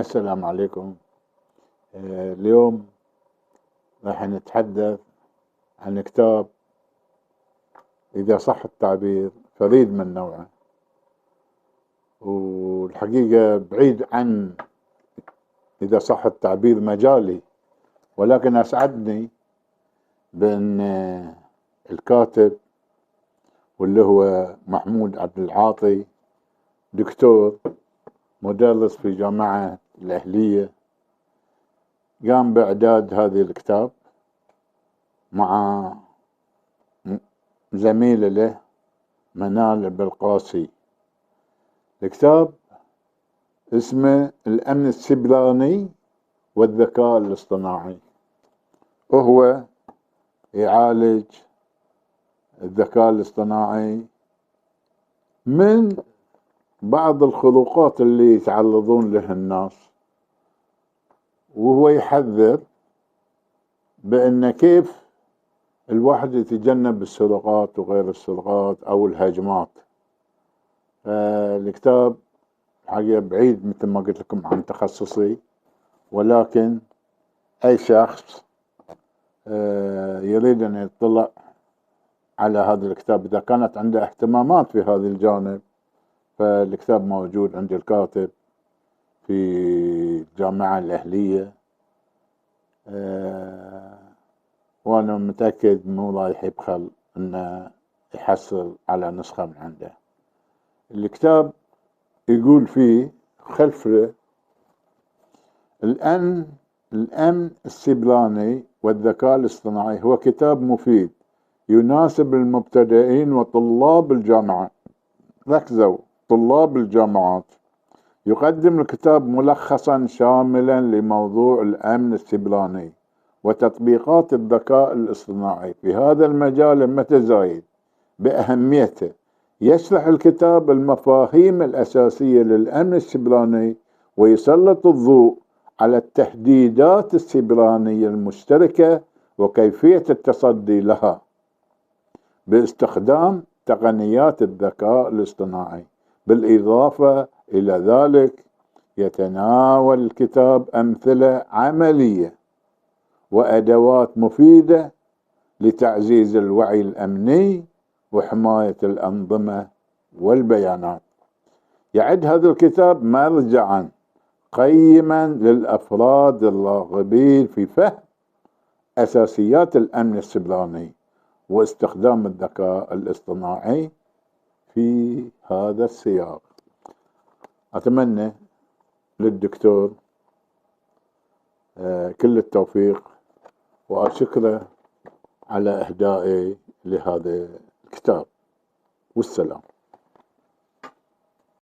السلام عليكم. اليوم راح نتحدث عن كتاب إذا صح التعبير فريد من نوعه، والحقيقة بعيد عن إذا صح التعبير مجالي، ولكن أسعدني بأن الكاتب واللي هو محمود عبد العاطي دكتور مدرس في جامعة الأهلية قام بإعداد هذه الكتاب مع زميل له منال بالقاسي. الكتاب اسمه الأمن السيبراني والذكاء الاصطناعي، وهو يعالج الذكاء الاصطناعي من بعض الخروقات اللي يتعرضون لها الناس، وهو يحذر بأن كيف الواحد يتجنب السرقات وغير السرقات أو الهجمات. الكتاب حقيقة بعيد مثل ما قلت لكم عن تخصصي، ولكن أي شخص يريد أن يطلع على هذا الكتاب إذا كانت عنده اهتمامات في هذا الجانب، فالكتاب موجود عند الكاتب في الجامعة الأهلية، وأنا متأكد مو رايح يبخل أنه يحصل على نسخة من عنده. الكتاب يقول فيه خلفه الأمن السيبراني والذكاء الاصطناعي هو كتاب مفيد يناسب المبتدئين وطلاب الجامعة. ركزوا، طلاب الجامعات. يقدم الكتاب ملخصا شاملا لموضوع الأمن السيبراني وتطبيقات الذكاء الاصطناعي في هذا المجال المتزايد بأهميته. يشرح الكتاب المفاهيم الأساسية للأمن السيبراني ويسلط الضوء على التهديدات السيبرانية المشتركة وكيفية التصدي لها باستخدام تقنيات الذكاء الاصطناعي. بالإضافة إلى ذلك يتناول الكتاب أمثلة عملية وأدوات مفيدة لتعزيز الوعي الأمني وحماية الأنظمة والبيانات. يعد هذا الكتاب مرجعا قيما للأفراد الراغبين في فهم أساسيات الأمن السيبراني واستخدام الذكاء الاصطناعي في هذا السياق. أتمنى للدكتور كل التوفيق، وأشكره على إهدائي لهذا الكتاب، والسلام.